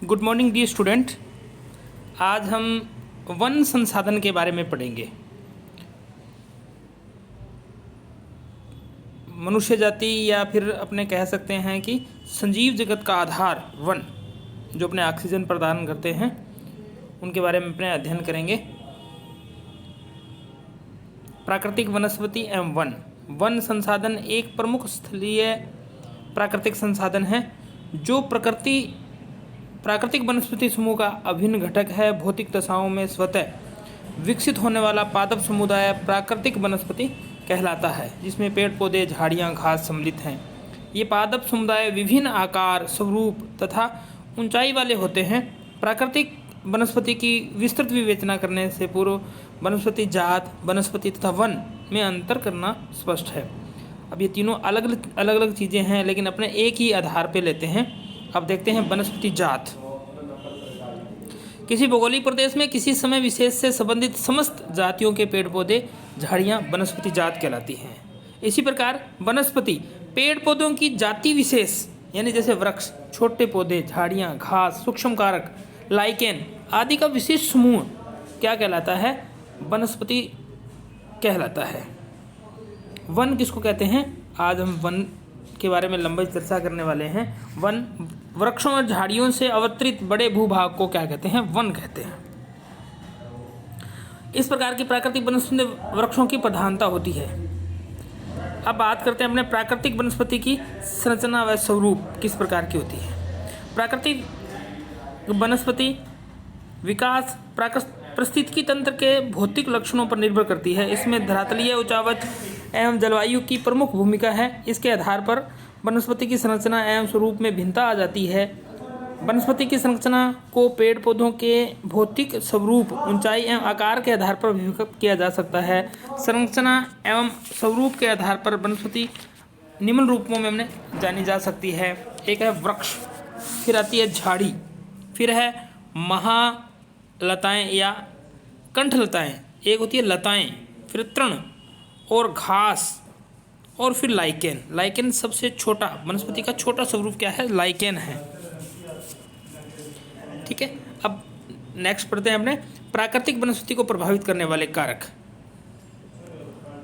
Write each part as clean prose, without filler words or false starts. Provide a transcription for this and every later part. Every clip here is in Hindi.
Good morning dear student. आज हम वन संसाधन के बारे में पढ़ेंगे। मनुष्य जाति या फिर अपने कह सकते हैं कि संजीव जगत का आधार वन, जो अपने ऑक्सीजन प्रदान करते हैं, उनके बारे में अपने अध्ययन करेंगे। प्राकृतिक वनस्पति एवं वन। वन संसाधन एक प्रमुख स्थलीय प्राकृतिक संसाधन है जो प्राकृतिक वनस्पति समूह का अभिन्न घटक है। भौतिक दशाओं में स्वतः विकसित होने वाला पादप समुदाय प्राकृतिक वनस्पति कहलाता है, जिसमें पेड़ पौधे, झाड़ियाँ, घास सम्मिलित हैं। ये पादप समुदाय विभिन्न आकार, स्वरूप तथा ऊंचाई वाले होते हैं। प्राकृतिक वनस्पति की विस्तृत विवेचना करने से पूर्व वनस्पति जात, वनस्पति तथा वन में अंतर करना स्पष्ट है। अब ये तीनों अलग अलग चीज़ें हैं, लेकिन अपने एक ही आधार पे लेते हैं। अब देखते हैं वनस्पति जात। किसी भौगोलिक प्रदेश में किसी समय विशेष से संबंधित समस्त जातियों के पेड़ पौधे, झाड़ियाँ वनस्पति जात कहलाती हैं। इसी प्रकार वनस्पति पेड़ पौधों की जाति विशेष, यानी जैसे वृक्ष, छोटे पौधे, झाड़ियाँ, घास, सूक्ष्म कारक, लाइकेन आदि का विशेष समूह क्या कहलाता है? वनस्पति कहलाता है। वन किसको कहते हैं? आज हम वन के बारे में लंबी चर्चा करने वाले हैं। वन वृक्षों और झाड़ियों से अवतरित बड़े भूभाग को क्या कहते हैं? वन कहते हैं। इस प्रकार की प्राकृतिक वनस्पति वृक्षों की प्रधानता होती है। अब बात करते हैं अपने प्राकृतिक वनस्पति की संरचना व स्वरूप किस प्रकार की होती है। प्राकृतिक वनस्पति विकास पारिस्थितिकी तंत्र के भौतिक लक्षणों पर निर्भर करती है। इसमें धरातलीय उचावच एवं जलवायु की प्रमुख भूमिका है। इसके आधार पर वनस्पति की संरचना एवं स्वरूप में भिन्नता आ जाती है। वनस्पति की संरचना को पेड़ पौधों के भौतिक स्वरूप, ऊंचाई एवं आकार के आधार पर विभक्त किया जा सकता है। संरचना एवं स्वरूप के आधार पर वनस्पति निम्न रूपों में जानी जा सकती है। एक है वृक्ष, फिर आती है झाड़ी, फिर है महालताएं या कंठलताएं, एक होती है लताएं, फिर तृण और घास, और फिर लाइकेन। लाइकेन सबसे छोटा, वनस्पति का छोटा स्वरूप क्या है? लाइकेन है। ठीक है। अब नेक्स्ट पढ़ते हैं अपने प्राकृतिक वनस्पति को प्रभावित करने वाले कारक।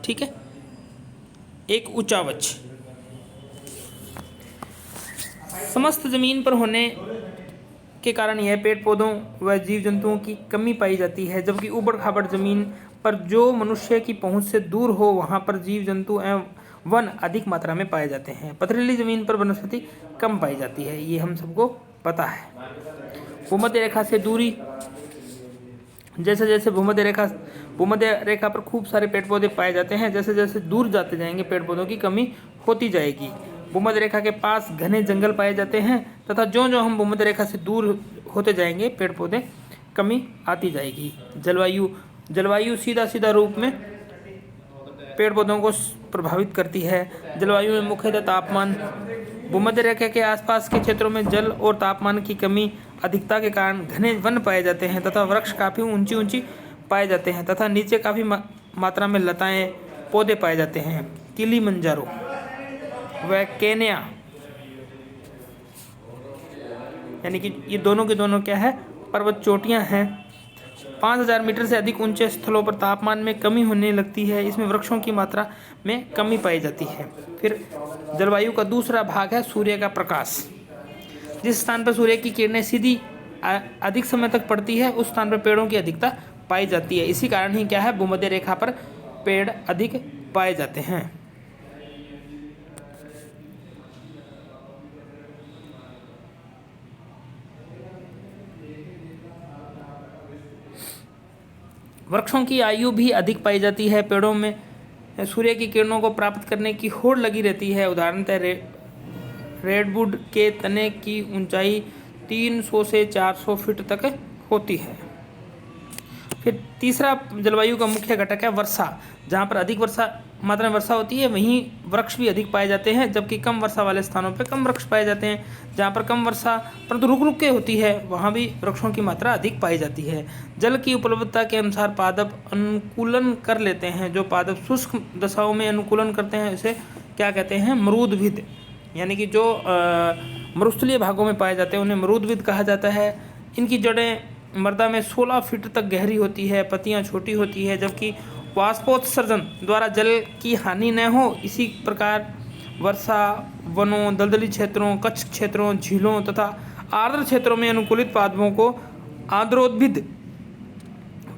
ठीक है। एक उचावच, समस्त जमीन पर होने के कारण यह पेड़ पौधों व जीव जंतुओं की कमी पाई जाती है, जबकि ऊबड़ खाबड़ जमीन पर जो मनुष्य की पहुंच से दूर हो वहां पर जीव जंतु एवं वन अधिक मात्रा में पाए जाते हैं। पथरीली जमीन पर वनस्पति कम पाई जाती है, ये हम सबको पता है। भूमध्य रेखा से दूरी, जैसे जैसे भूमध्य रेखा पर खूब सारे पेड़ पौधे पाए जाते हैं, जैसे जैसे दूर जाते जाएंगे पेड़ पौधों की कमी होती जाएगी। भूमध्य रेखा के पास घने जंगल पाए जाते हैं तथा जो जो हम भूमध्य रेखा से दूर होते जाएंगे पेड़ पौधे कमी आती जाएगी। जलवायु सीधा रूप में पेड़ पौधों को प्रभावित करती है। जलवायु में मुख्यतः तापमान, भूमध्य रेखा के आसपास के क्षेत्रों में जल और तापमान की कमी, अधिकता के कारण घने वन पाए जाते हैं तथा वृक्ष काफ़ी ऊंची पाए जाते हैं तथा नीचे काफ़ी मात्रा में लताएं पौधे पाए जाते हैं। किलिमंजारो व केन्या, यानी कि ये दोनों के दोनों क्या है? पर्वत चोटियां हैं। 5000 मीटर से अधिक ऊंचे स्थलों पर तापमान में कमी होने लगती है। इसमें वृक्षों की मात्रा में कमी पाई जाती है। फिर जलवायु का दूसरा भाग है सूर्य का प्रकाश। जिस स्थान पर सूर्य की किरणें सीधी अधिक समय तक पड़ती है, उस स्थान पर पेड़ों की अधिकता पाई जाती है। इसी कारण ही क्या है? भूमध्य रेखा पर पेड़ अधिक पाए जाते हैं। वृक्षों की आयु भी अधिक पाई जाती है। पेड़ों में सूर्य की किरणों को प्राप्त करने की होड़ लगी रहती है। उदाहरणतः रेडवुड के तने की ऊंचाई 300 से 400 फीट तक होती है। फिर तीसरा जलवायु का मुख्य घटक है वर्षा। जहाँ पर अधिक मात्रा में वर्षा होती है वहीं वृक्ष भी अधिक पाए जाते हैं, जबकि कम वर्षा वाले स्थानों पर कम वृक्ष पाए जाते हैं। जहाँ पर कम वर्षा परंतु रुक के होती है वहाँ भी वृक्षों की मात्रा अधिक पाई जाती है। जल की उपलब्धता के अनुसार पादप अनुकूलन कर लेते हैं। जो पादप शुष्क दशाओं में अनुकूलन करते हैं उसे क्या कहते हैं? मरूदभिद। यानी कि जो मरुस्थलीय भागों में पाए जाते हैं, उन्हें मरूदविद कहा जाता है। इनकी जड़ें मृदा में 16 फीट तक गहरी होती है, पत्तियां छोटी होती है, जबकि वाष्पोत्सर्जन द्वारा जल की हानि न हो इसी प्रकार वर्षा वनों, दलदली क्षेत्रों, कच्छ क्षेत्रों, झीलों तथा आर्द्र क्षेत्रों में अनुकूलित पादपों को आर्द्रोद्भिद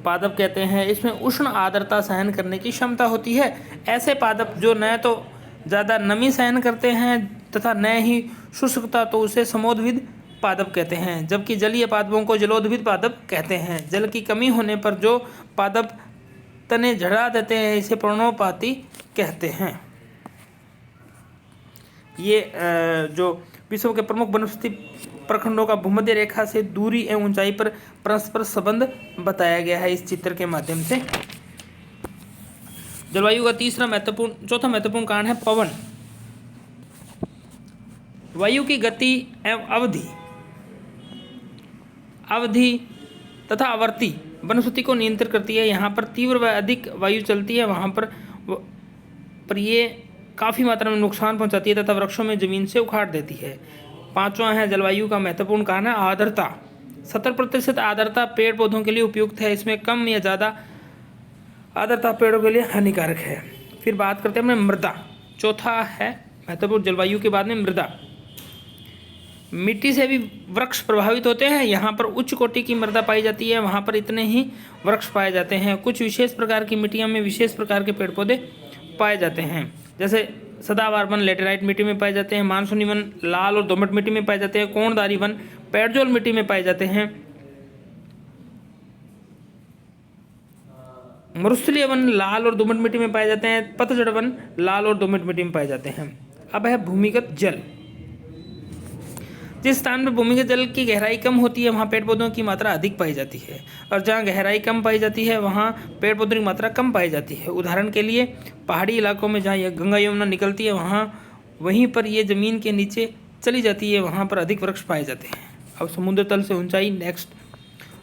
पादप कहते हैं। इसमें उष्ण आर्द्रता सहन करने की क्षमता होती है। ऐसे पादप जो न तो ज़्यादा नमी सहन करते हैं तथा न ही शुष्कता, तो उसे समोद्भिद पादप कहते हैं, जबकि जलीय पादपों को जलोद्भिद पादप कहते हैं। जल की कमी होने पर जो पादप तने झड़ा देते हैं इसे पर्णोपाती कहते हैं। ये जो विश्व के प्रमुख वनस्पति प्रखंडों का भूमध्य रेखा से दूरी एवं ऊंचाई पर परस्पर संबंध बताया गया है इस चित्र के माध्यम से। जलवायु का चौथा महत्वपूर्ण कारण है पवन। वायु की गति एवं अवधि तथा आवर्ती वनस्पति को नियंत्रित करती है। यहाँ पर तीव्र व अधिक वायु चलती है, वहाँ पर ये काफ़ी मात्रा में नुकसान पहुँचाती है तथा वृक्षों में जमीन से उखाड़ देती है। पांचवा है जलवायु का महत्वपूर्ण कारण है आर्द्रता। 70% आर्द्रता पेड़ पौधों के लिए उपयुक्त है। इसमें कम या ज़्यादा आर्द्रता पेड़ों के लिए हानिकारक है। फिर बात करते हैं अपने मृदा। चौथा है महत्वपूर्ण जलवायु के बाद में मृदा। मिट्टी से भी वृक्ष प्रभावित होते हैं। यहाँ पर उच्च कोटि की मृदा पाई जाती है, वहाँ पर इतने ही वृक्ष पाए जाते हैं। कुछ विशेष प्रकार की मिट्टियों में विशेष प्रकार के पेड़ पौधे पाए जाते हैं, जैसे सदाबहार वन लेटेराइट मिट्टी में पाए जाते हैं, मानसूनी वन लाल और दोमट मिट्टी में पाए जाते हैं, कोणधारी वन पेड़जोल मिट्टी में पाए जाते हैं, मरुस्थलीय वन लाल और दोमट मिट्टी में पाए जाते हैं, पतझड़ वन लाल और दोमट मिट्टी में पाए जाते हैं। अब है भूमिगत जल। जिस स्थान पर भूमिगत जल की गहराई कम होती है वहाँ पेड़ पौधों की मात्रा अधिक पाई जाती है, और जहाँ गहराई कम पाई जाती है वहाँ पेड़ पौधों की मात्रा कम पाई जाती है। उदाहरण के लिए पहाड़ी इलाकों में जहाँ यह गंगा यमुना निकलती है वहीं पर ये ज़मीन के नीचे चली जाती है, वहाँ पर अधिक वृक्ष पाए जाते हैं। अब समुद्र तल से ऊंचाई। नेक्स्ट,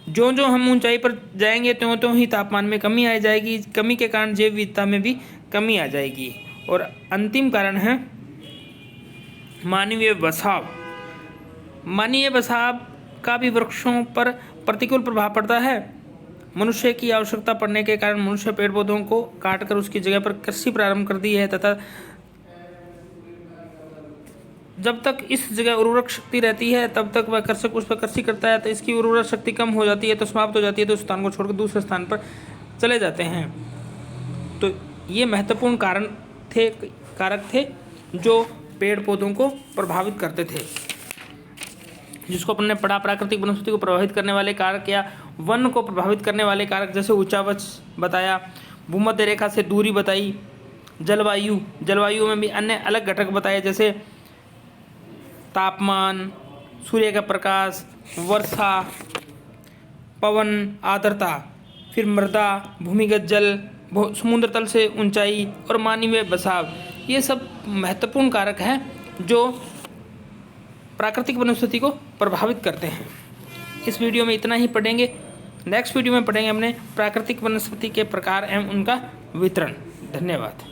जो हम ऊंचाई पर जाएंगे त्यों ही तापमान में कमी आ जाएगी। कमी के कारण जैव विविधता में भी कमी आ जाएगी। और अंतिम कारण है मानवीय बसाव। मानवीय बसाव का भी वृक्षों पर प्रतिकूल प्रभाव पड़ता है। मनुष्य की आवश्यकता पड़ने के कारण मनुष्य पेड़ पौधों को काटकर उसकी जगह पर कृषि प्रारंभ कर दी है, तथा जब तक इस जगह उर्वरक शक्ति रहती है तब तक वह कृषक उस पर कृषि करता है। तो इसकी उर्वरक शक्ति कम हो जाती है, तो समाप्त हो जाती है, तो उस स्थान को छोड़कर दूसरे स्थान पर चले जाते हैं। तो ये महत्वपूर्ण कारक थे जो पेड़ पौधों को प्रभावित करते थे, जिसको अपन ने पढ़ा। प्राकृतिक वनस्पति को प्रभावित करने वाले कारक या वन को प्रभावित करने वाले कारक, जैसे ऊंचावच बताया, भूमध्य रेखा से दूरी बताई, जलवायु में भी अन्य अलग घटक बताए, जैसे तापमान, सूर्य का प्रकाश, वर्षा, पवन, आर्द्रता, फिर मृदा, भूमिगत जल, समुद्र तल से ऊंचाई और मानवीय बसाव। ये सब महत्वपूर्ण कारक हैं जो प्राकृतिक वनस्पति को प्रभावित करते हैं। इस वीडियो में इतना ही पढ़ेंगे। नेक्स्ट वीडियो में पढ़ेंगे अपने प्राकृतिक वनस्पति के प्रकार एवं उनका वितरण। धन्यवाद।